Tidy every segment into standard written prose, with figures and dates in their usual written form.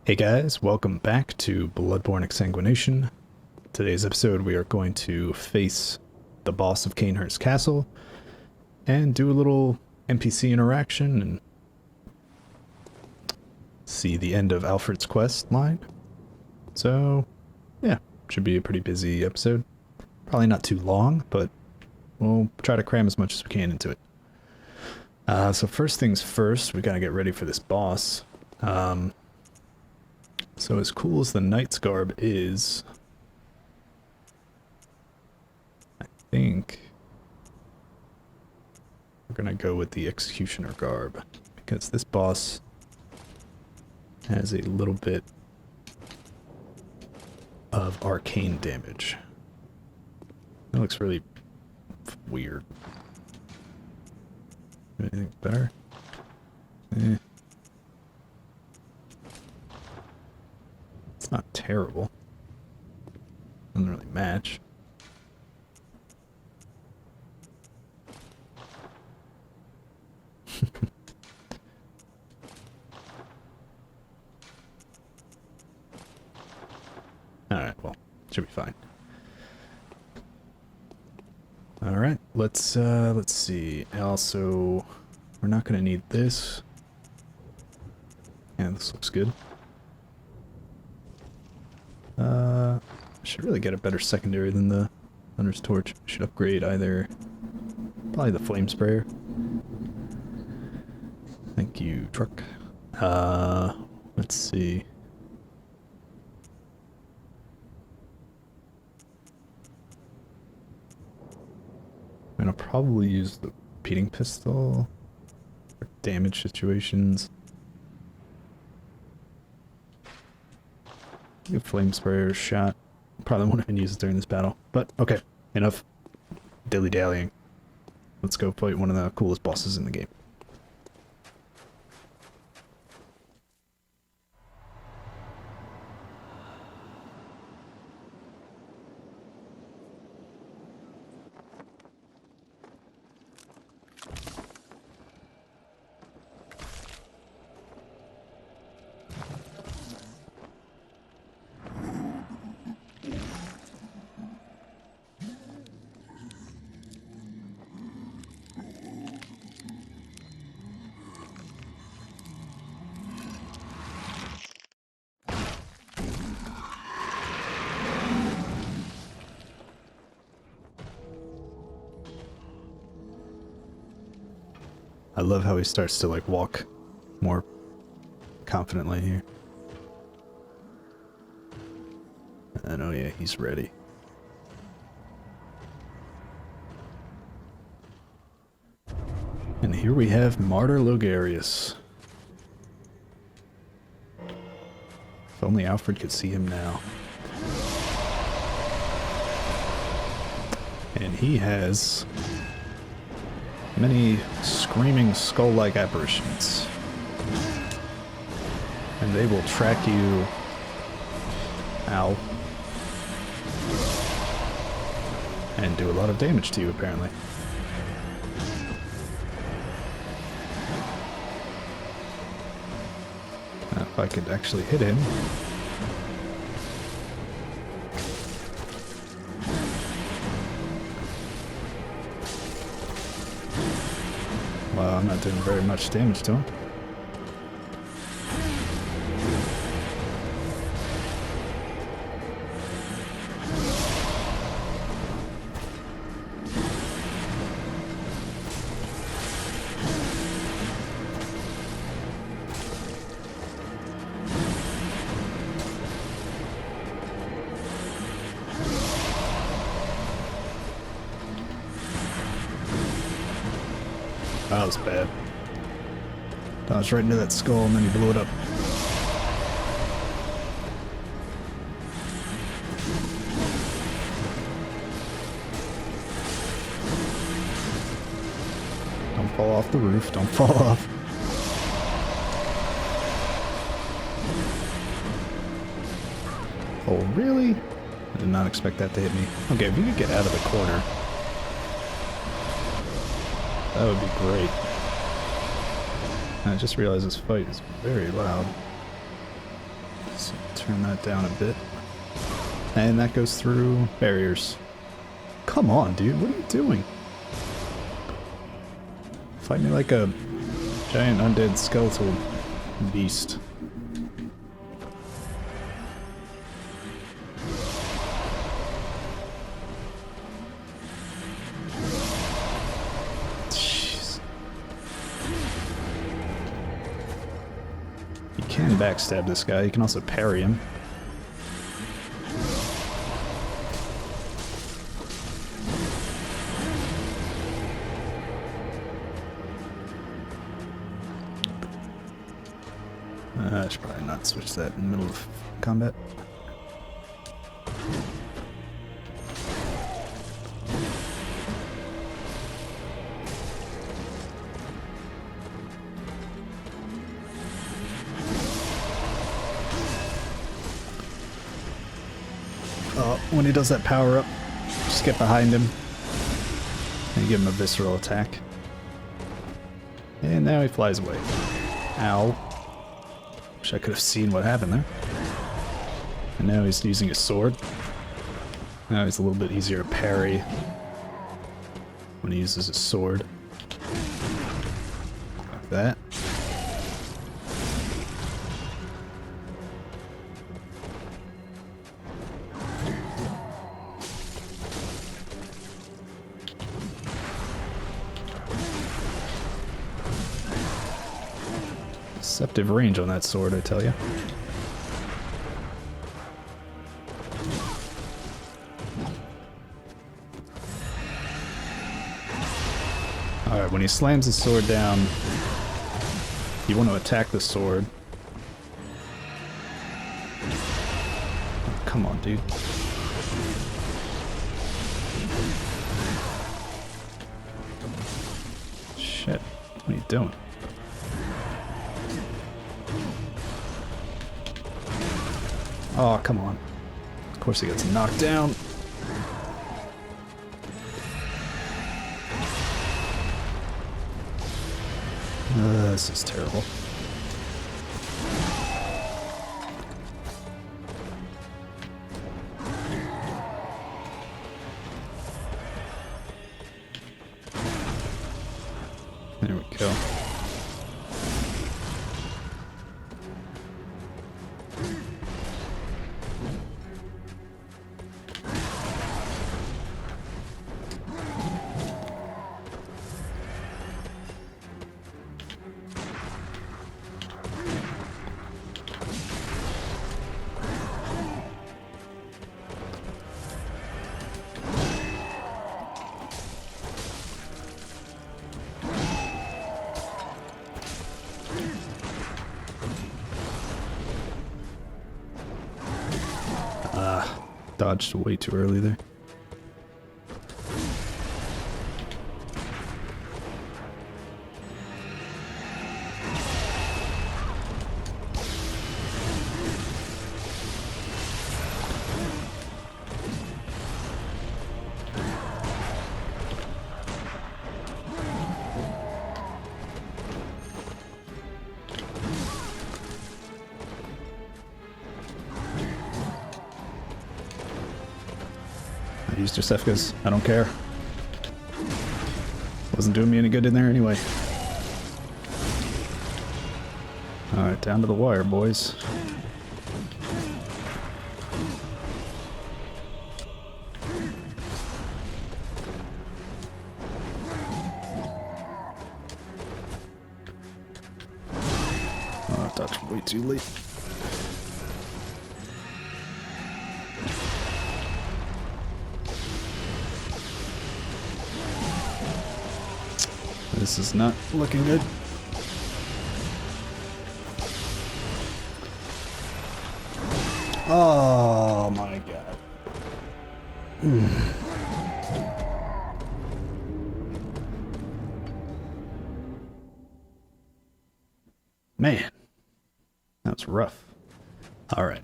Hey guys, welcome back to Bloodborne Exsanguination. Today's episode we are going to face the boss of Cainhurst Castle and do a little NPC interaction and see the end of Alfred's quest line. So, yeah, should be a pretty busy episode. Probably not too long, but we'll try to cram as much as we can into it. So first things first, we gotta get ready for this boss. So as cool as the Knight's Garb is, I think we're gonna go with the Executioner Garb, because this boss has a little bit of arcane damage. That looks really weird. Anything better? It's not terrible. Doesn't really match. Alright, well, should be fine. Alright, let's see. Also, we're not gonna need this. Yeah, this looks good. Should really get a better secondary than the Hunter's Torch. Should upgrade either, probably the Flame Sprayer. Thank you, truck. Let's see. I'm gonna probably use the repeating pistol for damage situations. Give Flame Sprayer a shot. Probably won't even use it during this battle. But, okay. Enough dilly-dallying. Let's go fight one of the coolest bosses in the game. I love how he starts to, like, walk more confidently here. And oh yeah, he's ready. And here we have Martyr Logarius. If only Alfred could see him now. And he has many screaming skull-like apparitions. And they will track you... Ow. And do a lot of damage to you, apparently. Now, if I could actually hit him... Well, I'm not doing very much damage to him. That was bad. Dodged right into that skull and then he blew it up. Don't fall off the roof, don't fall off. Oh, really? I did not expect that to hit me. Okay, if you could get out of the corner. That would be great. I just realized this fight is very loud. So turn that down a bit. And that goes through barriers. Come on, dude, what are you doing? Fight me like a giant undead skeletal beast. Jeez. You can backstab this guy, you can also parry him. I should probably not switch that in the middle of combat. When he does that power up, just get behind him and give him a visceral attack. And now he flies away. Ow. Wish I could have seen what happened there. And now he's using his sword. Now he's a little bit easier to parry when he uses his sword. Like that. Deceptive range on that sword, I tell you. Alright, when he slams his sword down, you want to attack the sword. Oh, come on, dude. Shit, what are you doing? Oh, come on. Of course he gets knocked down. This is terrible. There we go. Dodged way too early there. I used Josefka's. I don't care. Wasn't doing me any good in there anyway. Alright, down to the wire, boys. Oh, I dodged way too late. This is not looking good. Oh my god. Man, that was rough. Alright.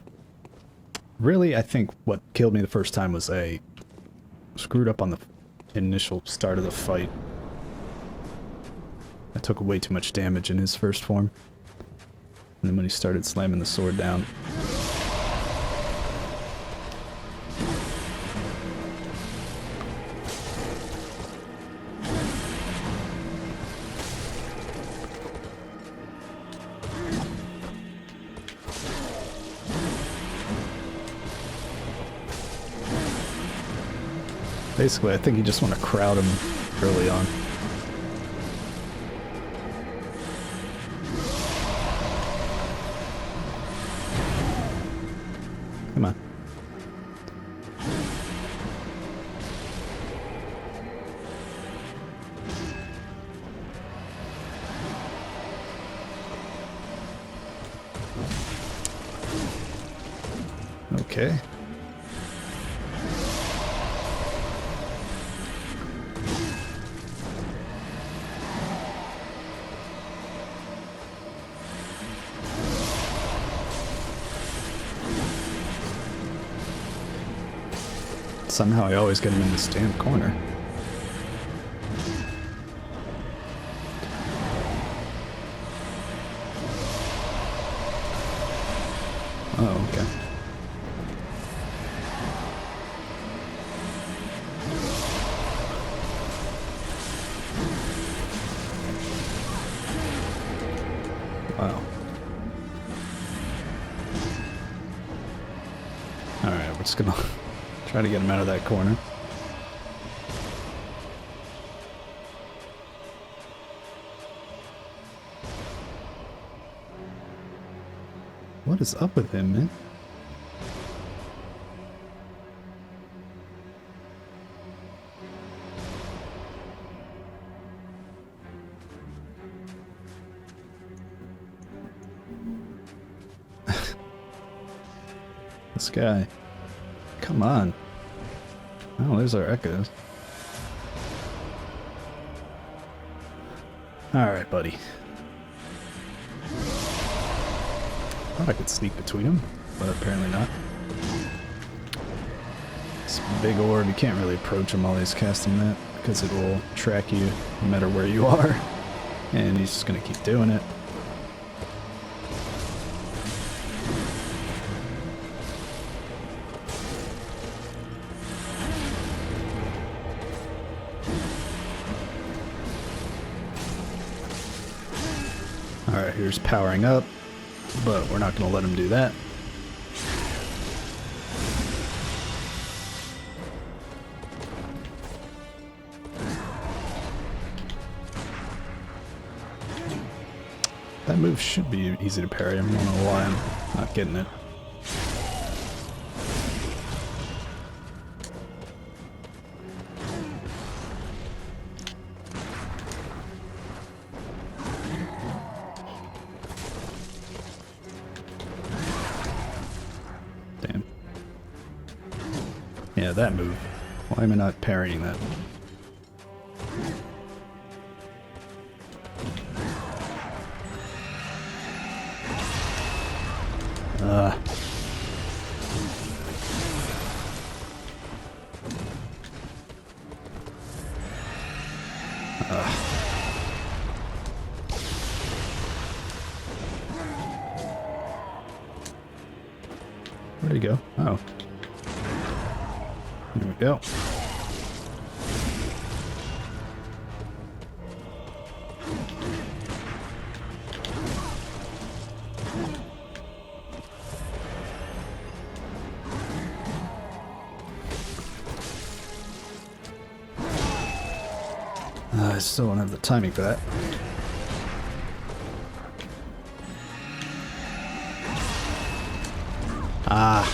Really, I think what killed me the first time was I screwed up on the initial start of the fight. I took way too much damage in his first form. And then when he started slamming the sword down, Basically, I think you just want to crowd him early on. Come on. Okay. Somehow I always get him in this damn corner. Oh, okay. Wow. Alright, we're just gonna try to get him out of that corner. What is up with him, man? This guy. Come on. Oh, there's our echoes. Alright, buddy. Thought I could sneak between them, but apparently not. This big orb, you can't really approach him while he's casting that, because it will track you no matter where you are. And he's just gonna keep doing it. Alright, here's powering up, but we're not going to let him do that. That move should be easy to parry. I don't know why I'm not getting it. Damn. Yeah, that move. Why am I not parrying that? Where'd he go? Oh. There we go. I still don't have the timing for that. Ah.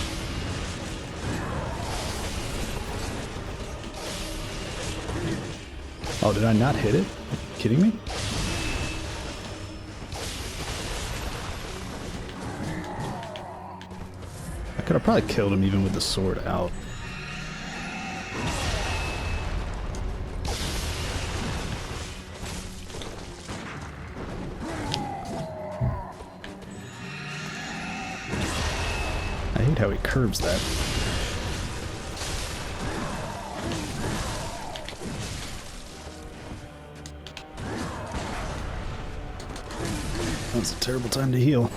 Oh, did I not hit it? Are you kidding me? I could have probably killed him even with the sword out. I hate how he curves that. That's a terrible time to heal.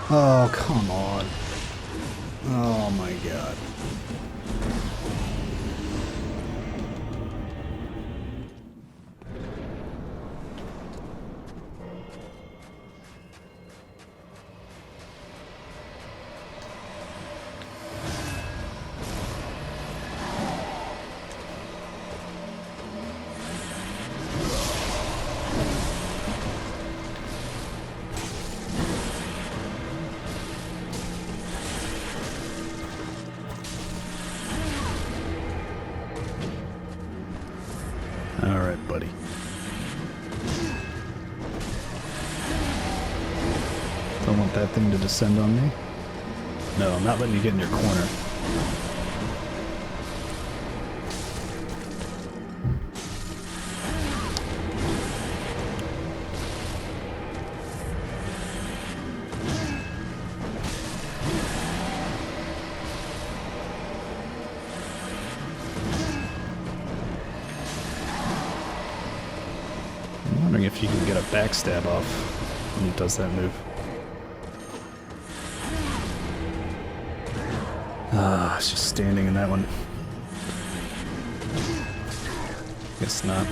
Oh, come on. Oh my god. that thing to descend on me. No, I'm not letting you get in your corner. I'm wondering if you can get a backstab off when he does that move. Ah, it's just standing in that one. Guess not.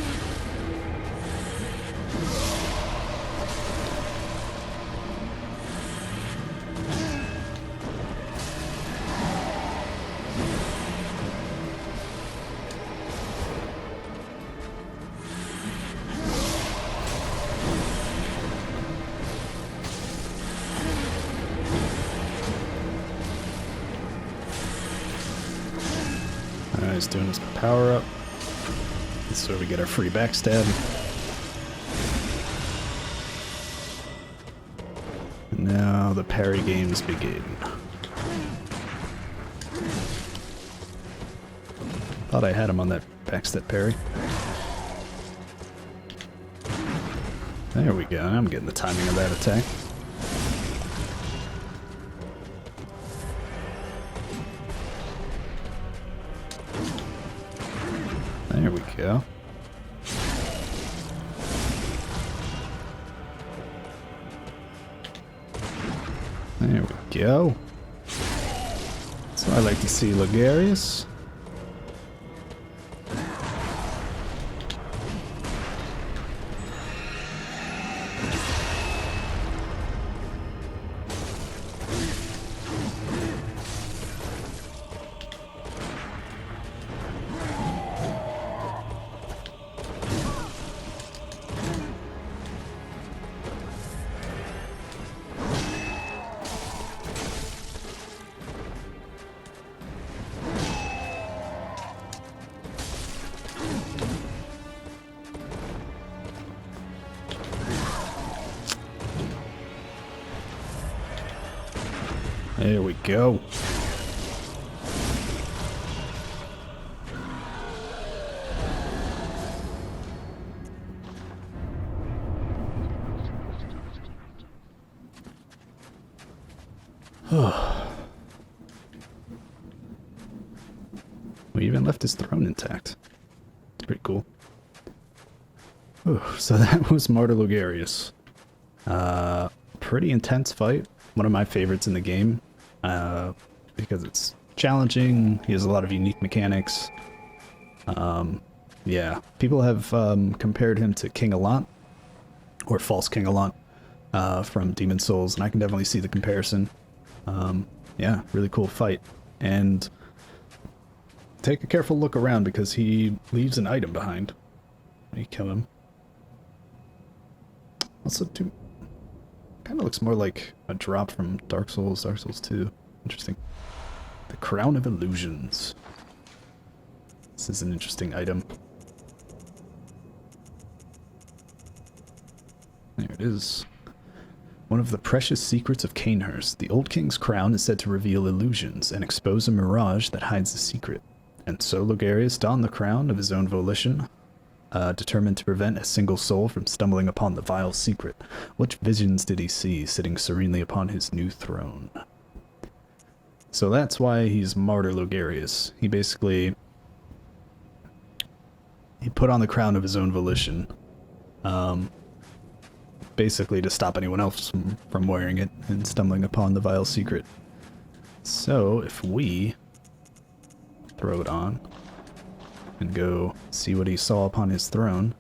Alright, he's doing his power up. So we get our free backstab. And now the parry games begin. Thought I had him on that backstep parry. There we go. I'm getting the timing of that attack. There we go. There we go. So I like to see Logarius. There we go. We even left his throne intact. It's pretty cool. So that was Martyr Logarius. Pretty intense fight. One of my favorites in the game. Because it's challenging. He has a lot of unique mechanics. Yeah, people have compared him to King Allant, or False King Allant, from Demon Souls, and I can definitely see the comparison. Yeah, really cool fight. And take a careful look around because he leaves an item behind when you kill him. Also, too, kind of looks more like a drop from Dark Souls 2. Interesting. The Crown of Illusions. This is an interesting item. There it is. One of the precious secrets of Canehurst, the Old King's crown is said to reveal illusions and expose a mirage that hides the secret. And so Logarius donned the crown of his own volition, determined to prevent a single soul from stumbling upon the vile secret. What visions did he see sitting serenely upon his new throne? So that's why he's Martyr Logarius. He basically... he put on the crown of his own volition. Basically to stop anyone else from wearing it and stumbling upon the vile secret. So if we throw it on and go see what he saw upon his throne.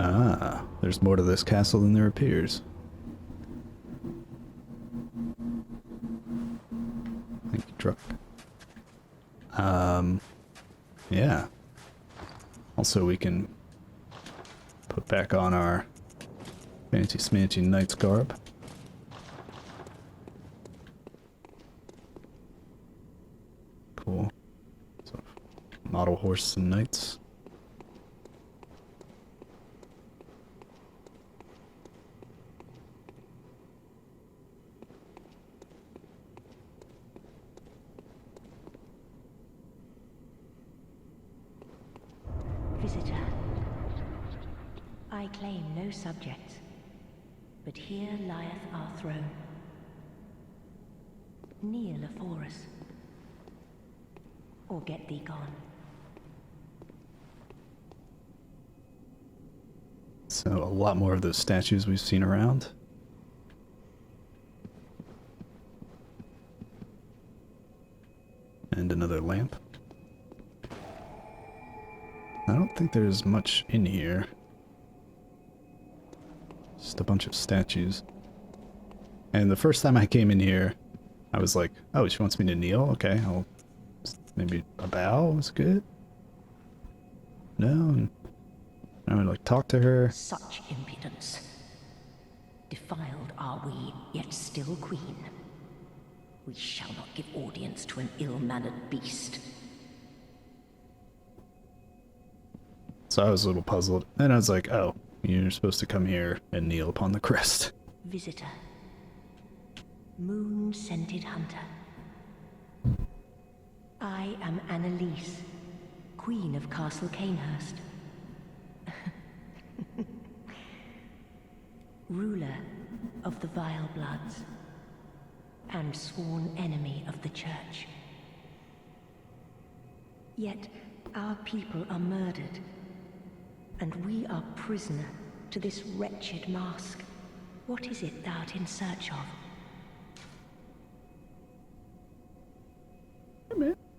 Ah, there's more to this castle than there appears. Thank you, truck. Yeah. Also, we can put back on our fancy smancy knight's garb. Cool. So, model horse and knights. Visitor, I claim no subjects, but here lieth our throne. Kneel afore us, or get thee gone. So a lot more of those statues we've seen around. And another lamp. I don't think there's much in here. Just a bunch of statues. And the first time I came in here, I was like, oh, she wants me to kneel? Okay, I'll... Maybe a bow is good? No? And I would like talk to her. Such impudence. Defiled are we, yet still queen. We shall not give audience to an ill-mannered beast. So I was a little puzzled. And I was like, oh, you're supposed to come here and kneel upon the crest. Visitor. Moon-scented hunter. I am Annalise, Queen of Castle Canehurst. Ruler of the Vile Bloods, and sworn enemy of the Church. Yet our people are murdered, and we are prisoner to this wretched mask. What is it thou art in search of?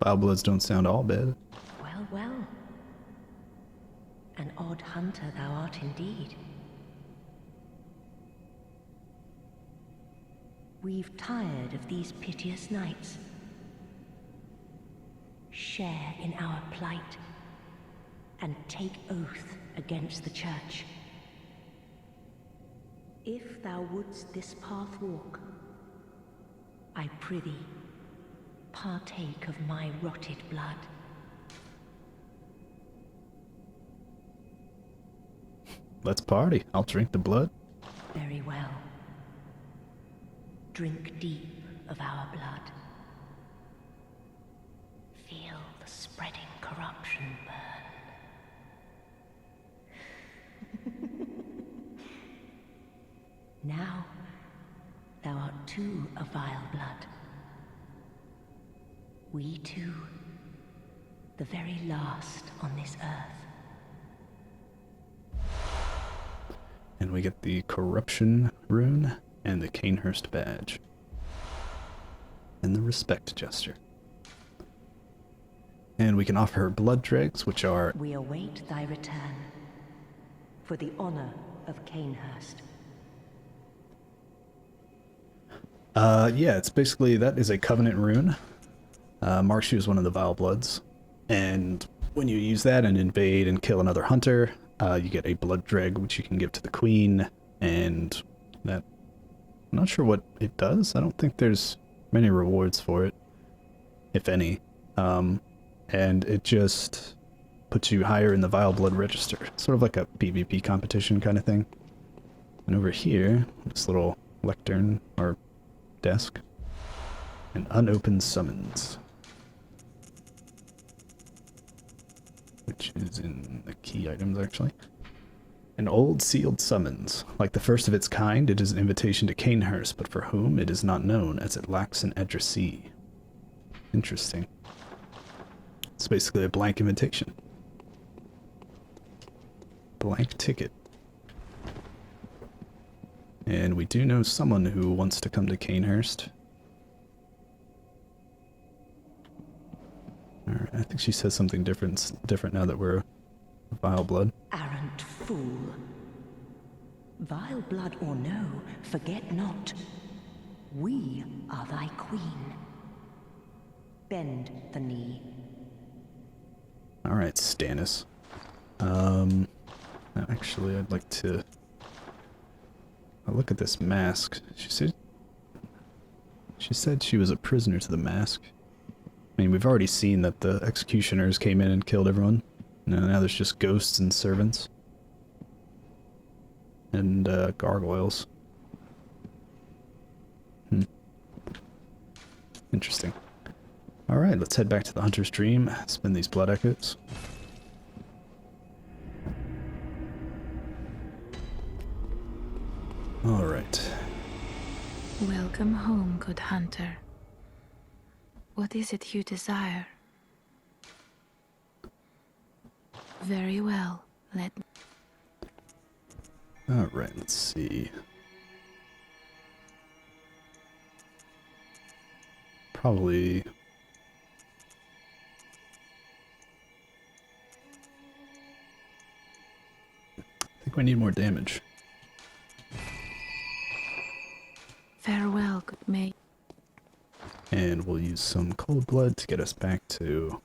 Vile Bloods don't sound all bad. Well, well. An odd hunter thou art indeed. We've tired of these piteous nights. Share in our plight, and take oath against the Church. If thou wouldst this path walk, I prithee, partake of my rotted blood. Let's party. I'll drink the blood. Very well. Drink deep of our blood. Feel the spreading corruption burn. Now, thou art too a vile blood. We two, the very last on this earth. And we get the corruption rune and the Canehurst badge. And the respect gesture. And we can offer her blood dregs, which are... We await thy return, for the honor of Canehurst. Yeah, it's basically, that is a covenant rune. Marks you as one of the Vile Bloods. And when you use that and invade and kill another hunter, you get a blood dreg, which you can give to the queen. And that... I'm not sure what it does. I don't think there's many rewards for it, if any. And it just puts you higher in the Vile Blood register. Sort of like a PvP competition kind of thing. And over here, this little lectern, or desk, an unopened summons. Which is in the key items, actually. An old sealed summons. Like the first of its kind, it is an invitation to Canehurst, but for whom it is not known, as it lacks an addressee. Interesting. It's basically a blank invitation. Blank ticket. And we do know someone who wants to come to Canehurst. Alright, I think she says something different now that we're Vile Blood. Arrant fool. Vile blood or no, forget not. We are thy queen. Bend the knee. Alright, Stannis. Actually, I'd like to... look at this mask. She said she was a prisoner to the mask. I mean, we've already seen that the executioners came in and killed everyone. Now there's just ghosts and servants. And, gargoyles. Interesting. Alright, let's head back to the Hunter's Dream, spin these blood echoes. Alright. Welcome home, good hunter. What is it you desire? Very well, let me... Alright, let's see. Probably... I think we need more damage. Farewell, good mate. And we'll use some cold blood to get us back to...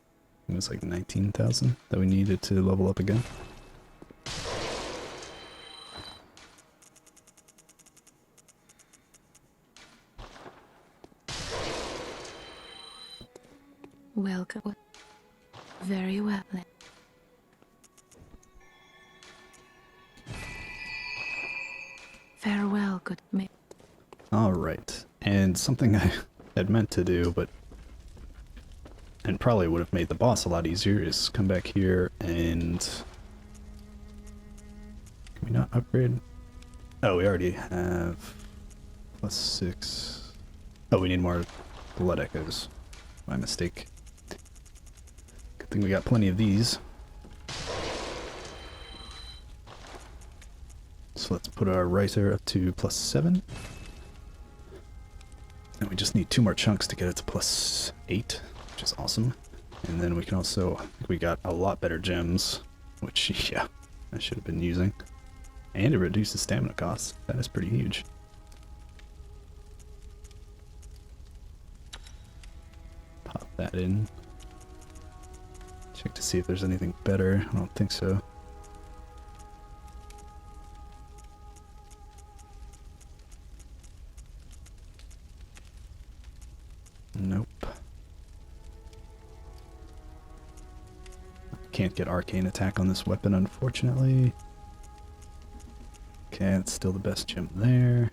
it was like 19,000 that we needed to level up again. Welcome. Very well. Farewell, good mate. Alright, and something I had meant to do, but... and probably would have made the boss a lot easier, is come back here and... can we not upgrade? Oh, we already have... +6... oh, we need more blood echoes. My mistake. Good thing we got plenty of these. So let's put our riser up to +7. And we just need 2 more chunks to get it to +8, which is awesome. And then we can also, I think we got a lot better gems, which, yeah, I should have been using. And it reduces stamina costs. That is pretty huge. Pop that in. Check to see if there's anything better. I don't think so. Nope. Can't get arcane attack on this weapon, unfortunately. Okay, it's still the best gem there.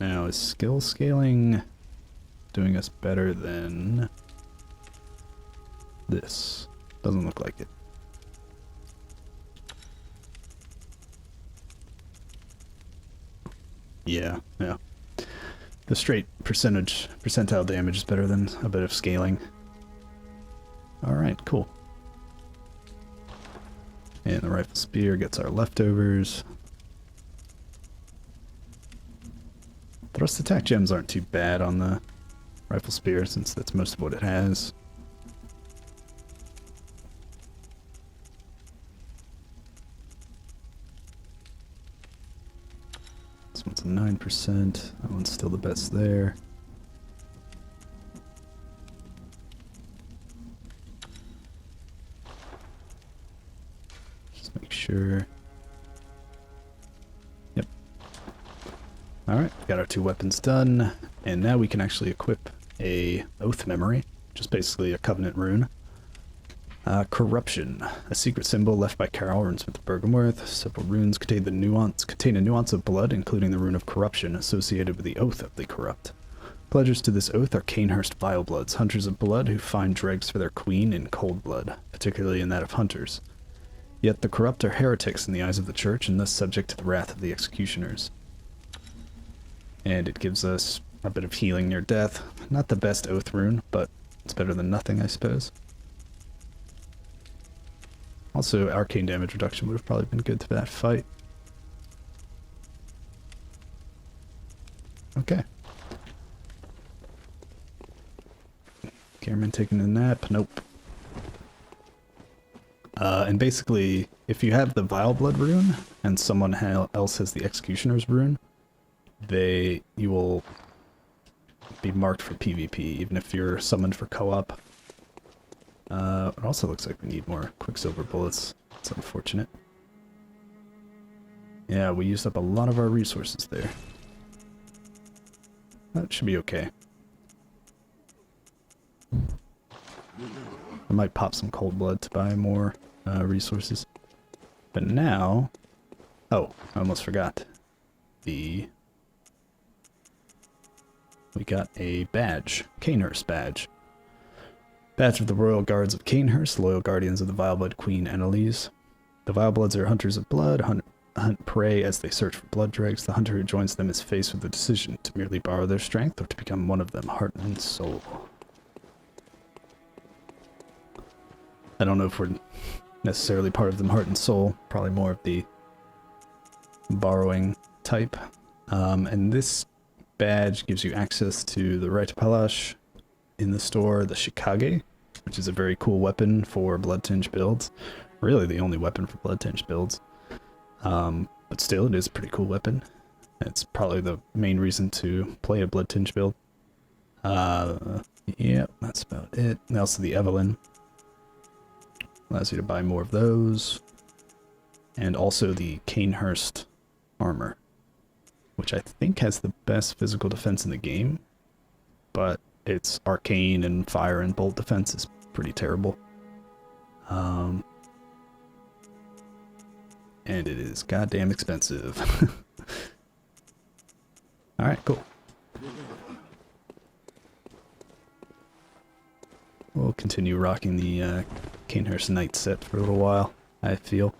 Now, is skill scaling doing us better than this? Doesn't look like it. Yeah. The straight percentile damage is better than a bit of scaling. Alright, cool. And the rifle spear gets our leftovers. Thrust attack gems aren't too bad on the rifle spear, since that's most of what it has. This one's a 9%. That one's still the best there. Just make sure. Yep. Alright, got our 2 weapons done. And now we can actually equip a Oath Memory, which is basically a Covenant rune. Corruption, a secret symbol left by Carol, runesmith of Bergenworth. Several runes contain a nuance of blood, including the rune of corruption associated with the Oath of the Corrupt. Pledgers to this oath are Canehurst Vilebloods, hunters of blood who find dregs for their queen in cold blood, particularly in that of hunters. Yet the corrupt are heretics in the eyes of the church, and thus subject to the wrath of the executioners. And it gives us a bit of healing near death. Not the best oath rune, but it's better than nothing, I suppose. Also, arcane damage reduction would have probably been good for that fight. Okay. Cameron taking a nap? Nope. And basically, if you have the Vile Blood rune and someone else has the Executioner's rune, you will be marked for PvP, even if you're summoned for co-op. It also looks like we need more Quicksilver bullets. It's unfortunate. Yeah, we used up a lot of our resources there. That should be okay. I might pop some cold blood to buy more resources. But now... Oh, I almost forgot. We got a badge. Canehurst badge. Badge of the Royal Guards of Canehurst, loyal guardians of the Vileblood Queen Annalise. The Vilebloods are hunters of blood, hunt prey as they search for blood dregs. The hunter who joins them is faced with the decision to merely borrow their strength or to become one of them, heart and soul. I don't know if we're necessarily part of them, heart and soul. Probably more of the borrowing type. And this badge gives you access to the Raitapalash in the store, the Shikage, which is a very cool weapon for Bloodtinge builds. Really the only weapon for Bloodtinge builds. But still, it is a pretty cool weapon. It's probably the main reason to play a Bloodtinge build. Yeah, that's about it. And also the Evelyn. Allows you to buy more of those. And also the Canehurst armor, which I think has the best physical defense in the game. But its arcane and fire and bolt defense is pretty terrible. And it is goddamn expensive. Alright, cool. We'll continue rocking the Canehurst Knight set for a little while, I feel.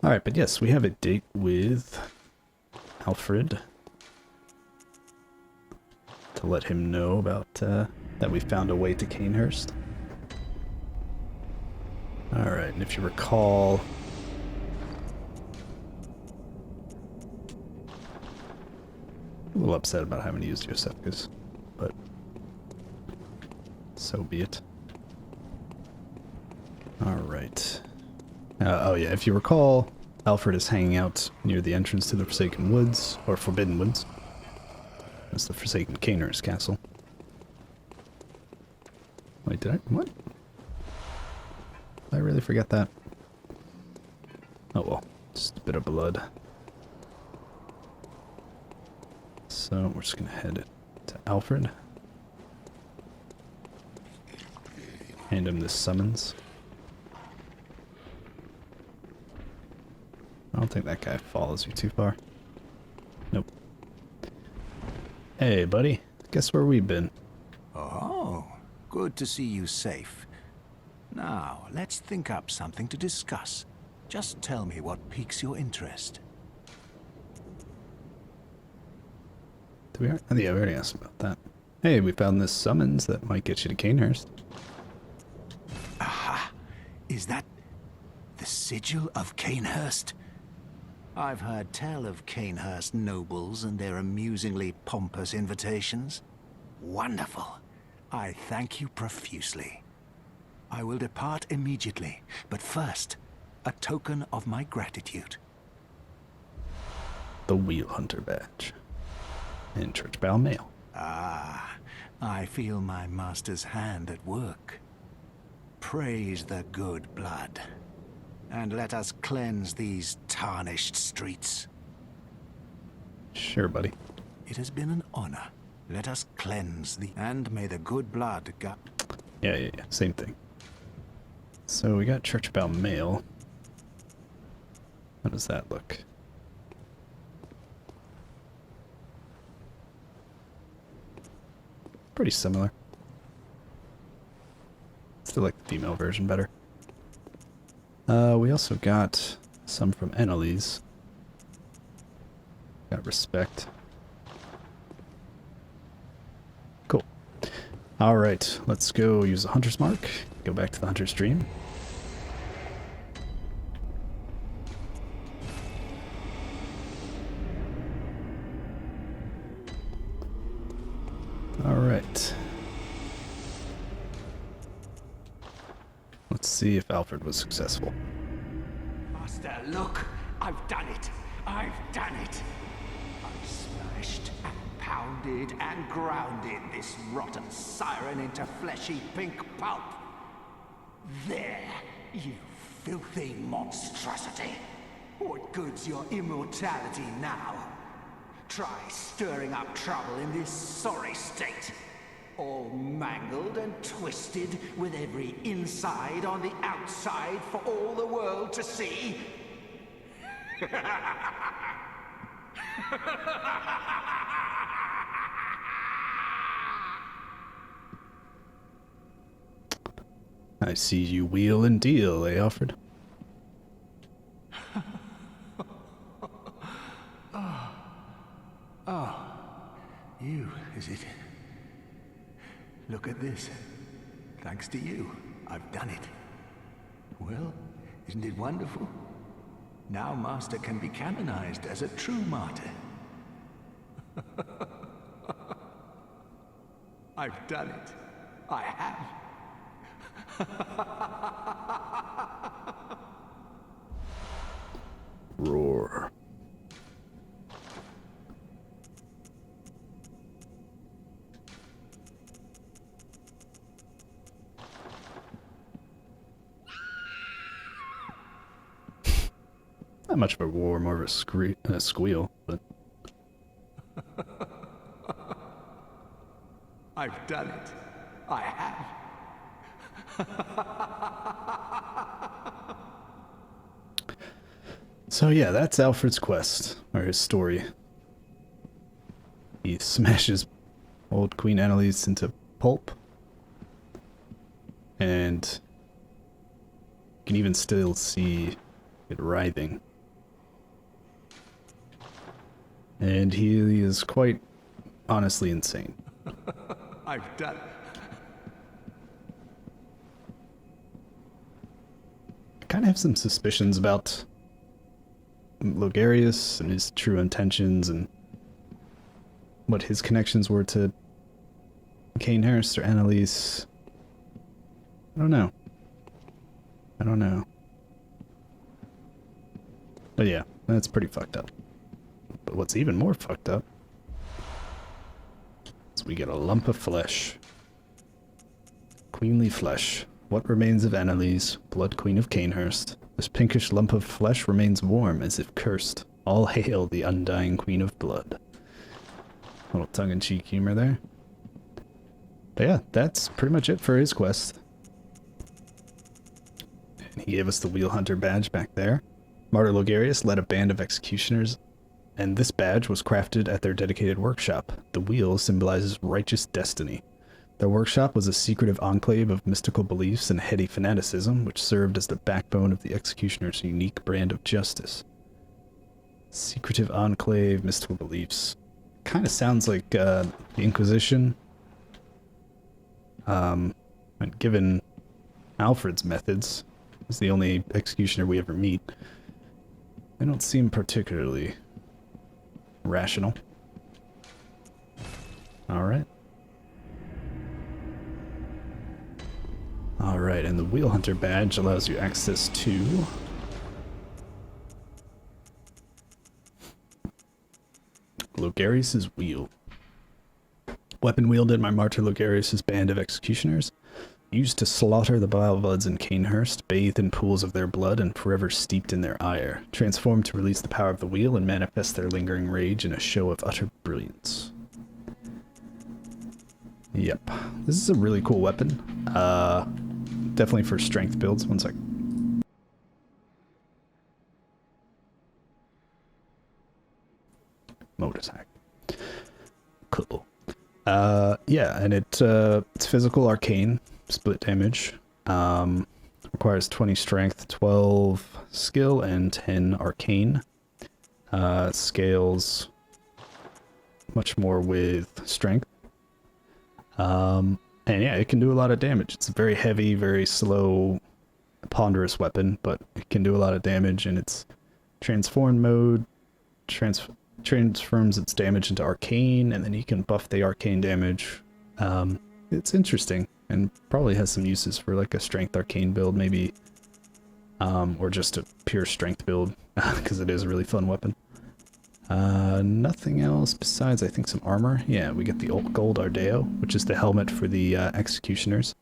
Alright, but yes, we have a date with Alfred to let him know about that we found a way to Canehurst. Alright, and if you recall... a little upset about having to use Josephus, but so be it. Alright. Oh yeah, if you recall, Alfred is hanging out near the entrance to the Forsaken Woods, or Forbidden Woods. That's the Forsaken Canehurst Castle. Wait, did I? What? Did I really forget that? Oh well, just a bit of blood. So we're just gonna head to Alfred. Hand him this summons. I don't think that guy follows you too far. Nope. Hey, buddy. Guess where we've been? Oh, good to see you safe. Now, let's think up something to discuss. Just tell me what piques your interest. Yeah, we already asked about that. Hey, we found this summons that might get you to Canehurst. Aha! Is that the sigil of Canehurst? I've heard tell of Canehurst nobles and their amusingly pompous invitations. Wonderful. I thank you profusely. I will depart immediately, but first, a token of my gratitude. The Wheel Hunter badge. And church bow mail. Ah, I feel my master's hand at work. Praise the good blood. And let us cleanse these tarnished streets. Sure, buddy. It has been an honor. Let us cleanse the... And may the good blood guide... Yeah. Same thing. So we got church bow mail. How does that look? Pretty similar. Still like the female version better. We also got some from Annalise. Got respect. Cool. Alright, let's go use the Hunter's Mark. Go back to the Hunter's Dream. Alright. Let's see if Alfred was successful. Master, look! I've done it! I've done it! I've smashed and pounded and grounded this rotten siren into fleshy pink pulp. There, you filthy monstrosity! What good's your immortality now? Try stirring up trouble in this sorry state. All mangled and twisted, with every inside on the outside for all the world to see. I see you wheel and deal, eh, Alfred? You, is it? Look at this. Thanks to you, I've done it. Well, isn't it wonderful? Now Master can be canonized as a true martyr. I've done it. I have. Roar. Not much of a roar, more of a squeal, but... I've done it. I have. So yeah, that's Alfred's quest, or his story. He smashes old Queen Annalise into pulp. And you can even still see it writhing. And he is quite honestly insane. I've done. I kind of have some suspicions about Logarius and his true intentions and what his connections were to Cainhurst or Annalise. I don't know. But yeah, that's pretty fucked up. But what's even more fucked up is we get a lump of flesh. Queenly flesh. What remains of Annalise, Blood Queen of Cainhurst? This pinkish lump of flesh remains warm as if cursed. All hail the undying Queen of Blood. Little tongue-in-cheek humor there. But yeah, that's pretty much it for his quest. And he gave us the Wheel Hunter badge back there. Martyr Logarius led a band of executioners, and this badge was crafted at their dedicated workshop. The wheel symbolizes righteous destiny. Their workshop was a secretive enclave of mystical beliefs and heady fanaticism, which served as the backbone of the executioner's unique brand of justice. Secretive enclave, mystical beliefs. Kind of sounds like the Inquisition. And given Alfred's methods, he's the only executioner we ever meet, they don't seem particularly rational. Alright. Alright, and the Wheel Hunter badge allows you access to Logarius' wheel. Weapon wielded by Martyr Logarius' band of executioners, used to slaughter the Bilebloods in Cainhurst, bathed in pools of their blood and forever steeped in their ire, transformed to release the power of the wheel and manifest their lingering rage in a show of utter brilliance. Yep. This is a really cool weapon. Definitely for strength builds. One sec. Mode attack. Cool. Yeah, and it's physical arcane, split damage. Requires 20 strength, 12 skill, and 10 arcane. Scales much more with strength. And yeah, it can do a lot of damage. It's a very heavy, very slow, ponderous weapon, but it can do a lot of damage, and its transform mode transforms its damage into arcane, and then you can buff the arcane damage. It's interesting. and probably has some uses for like a strength arcane build, maybe, or just a pure strength build, because it is a really fun weapon. Nothing else besides, I think, some armor. Yeah, we get the old gold Ardeo, which is the helmet for the executioners.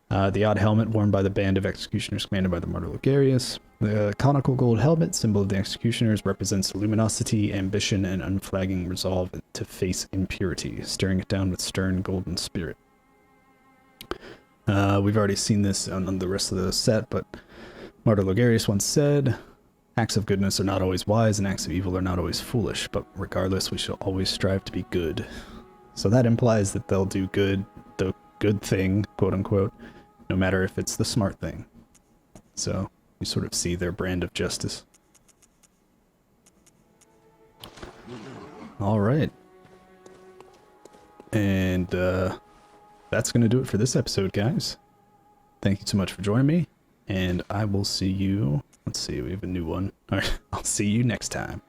The odd helmet worn by the band of executioners commanded by the Martyr Logarius. The conical gold helmet, symbol of the executioners, represents luminosity, ambition, and unflagging resolve to face impurity, staring it down with stern golden spirit. We've already seen this on the rest of the set, but Martyr Logarius once said, "Acts of goodness are not always wise, and acts of evil are not always foolish, but regardless, we shall always strive to be good." So that implies that they'll do good, the good thing, quote unquote, no matter if it's the smart thing. So you sort of see their brand of justice. All right. And that's going to do it for this episode, guys. Thank you so much for joining me, and I will see you. Let's see, we have a new one. All right, I'll see you next time.